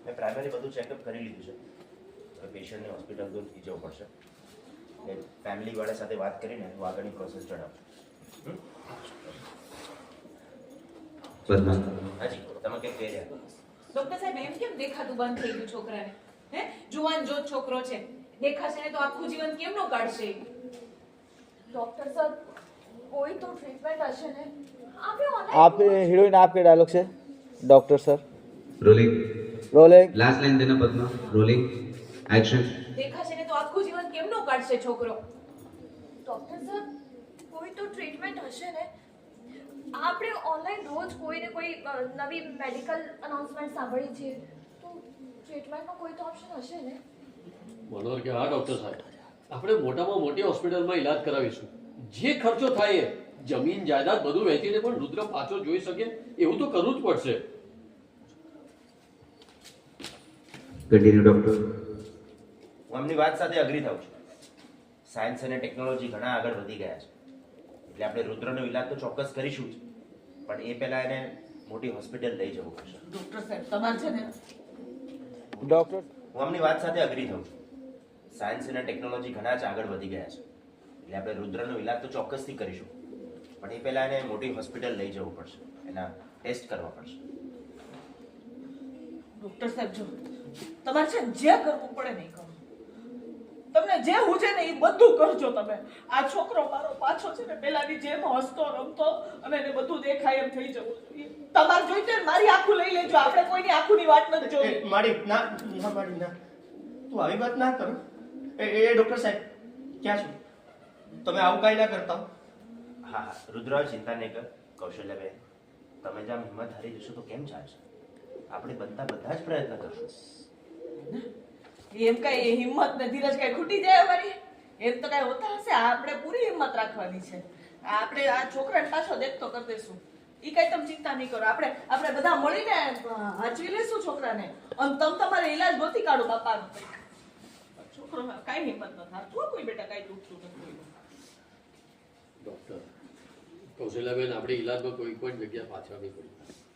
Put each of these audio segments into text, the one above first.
મેં પ્રાઇમરી બધું ચેકઅપ કરી લીધું છે. હવે પેશન્ટને હોસ્પિટલ દૂર લઈ જવું પડશે. એ ફેમિલીવાળા સાથે વાત કરીને હું આગળની પ્રોસેસ જણાવું. પદ્મા, હાજી, તમે કંઈક કહી રહ્યા? ડોક્ટર સાહેબ એમ કેમ દેખાતું બંધ થઈ ગયું છોકરાને? હે, જુવાન જો છોકરો છે, દેખાશે ને તો આખું જીવન કેમનું કાઢશે? डॉक्टर सर कोई तो ट्रीटमेंट हशे ने आप हीरोइन आपके डायलॉग से doctor sir rolling. Rolling last line देना पद्मा. रोलिंग. एक्शन. દેખાશે ને તો આખું જીવન કેમનું કાઢશે છોકરો? डॉक्टर सर कोई तो ट्रीटमेंट हशे ने આપણે ઓનલાઈન રોજ કોઈ ને કોઈ નવી મેડિકલ અનાઉન્સમેન્ટ સાંભળી છે તો ટ્રીટમેન્ટનો કોઈ તો ઓપ્શન હશે ને? મનોહર કે હા ડોક્ટર સાહેબ, આપણે મોટામાં મોટી હોસ્પિટલમાં ઈલાજ કરાવીશું. જે ખર્ચો થાય એ જમીન જાયદાદ બધું વેચીને પણ રુદ્ર પાછો જોઈ શકે એવું તો કરવું જ પડશે. Continue doctor. હું એમની વાત સાથે અગ્રી થાઉં છું. સાયન્સ અને ટેકનોલોજી ઘણા આગળ વધી ગયા છે, એટલે આપણે રુદ્રનો ઈલાજ તો ચોક્કસ કરીશું જ, પણ એ પહેલા એને મોટી હોસ્પિટલ લઈ જવું પડશે. ડોક્ટર સાહેબ તમારે છે ને डॉक्टर હું એમની વાત સાથે અગ્રી થાઉં છું. સાયન્સ અને ટેકનોલોજી ઘણા જ આગળ વધી ગયા છે, એટલે આપણે રુદ્રનો ઈલાજ તો ચોક્કસથી કરીશું, પણ એ પહેલા એને મોટી હોસ્પિટલ લઈ જવું પડશે, એના ટેસ્ટ કરવા પડશે. ડોક્ટર સાહેબ જો તમારે છે ને જે કરવું પડે ને એ કરો. તમને જે હુજે ને એ બધું કરજો તમે. આ છોકરો મારો પાછો છે ને પેલાની જેમ હસતો રમતો અને એને બધું દેખાય એમ થઈ જવું જોઈએ. તમારે જોઈતું હોય ને મારી આંખું લઈ લેજો. આપણે કોઈની આંખુંની વાત નથી જોવી. મારી ના ના મારી ના તું આવી વાત ના કરો. એ ડોક્ટર સાહેબ ક્યાં છો? તમે આવું કાંઈ ના કરતા હો. હા હા રુદ્ર, ચિંતા નહીં કર. કૌશલ્યાબેન, તમે જ આમ હિંમત હારી જશો તો કેમ ચાલશે? આપણે બનતા બધા જ પ્રયત્ન કરશું. એમ કઈ હિંમત ને ધીરજ કઈ ખૂટી જાય અમારી? એમ તો કઈ હોતા હશે? આપણે પૂરી હિંમત રાખવાની છે. આપણે આ છોકરાને પાછો દેખતો કરી દઈશું. એ કઈ તમે ચિંતા નહીં કરો. આપણે બધા મળીને હાચવી લઈશું છોકરાને. અને તમે તમારે ઈલાજ ગોતી કાઢો બાપાનો. છોકરો કઈ હિંમત ન થાય. તું કોઈ બેટા કઈ દુખતું નથી. ડોક્ટર કૌશલ્યાબેન, આપણે ઈલાજમાં કોઈ પણ જગ્યા પાછળ નહીં પડી.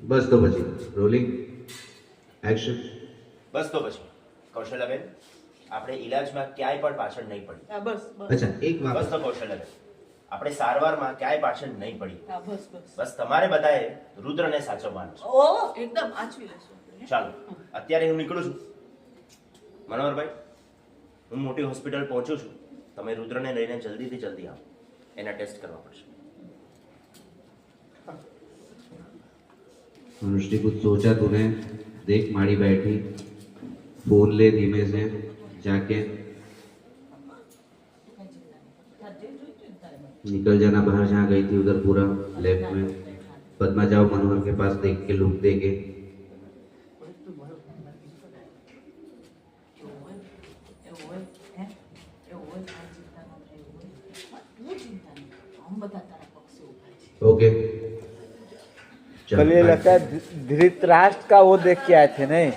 बस तो बची. रोलिंग. एक्शन. બસ તો પછી કૌશલ્યાબેન, આપણે ઈલાજમાં ક્યાંય પણ પાછળ નહીં પડી. હા બસ બસ. अच्छा एक બસ बात. તો કૌશલ્યાબેન, આપણે સારવારમાં ક્યાંય પાછળ નહીં પડી. હા બસ બસ. બસ તમારે બધાએ રુદ્રને સાચવવાનું છે. ઓ એકદમ આચવી લેશું આપણે. ચાલો, અત્યારે હું નીકળું છું. મનોહરભાઈ, હું મોટી હોસ્પિટલ પહોંચું છું. તમે રુદ્રને લઈને જલ્દીથી જલ્દી આવો, એના ટેસ્ટ કરવા પડશે. अनुश्री कुछ सोचा तूने? देख माड़ी बैठी, फोन ले धीमे से जाके निकल जाना बाहर. जहाँ गई थी उधर पूरा लेफ्ट में. पद्मा जाओ मनोहर के पास, देख के लुक दे के. ओके. कल ये लगता है धृतराष्ट्र का वो देख के आए थे नहीं?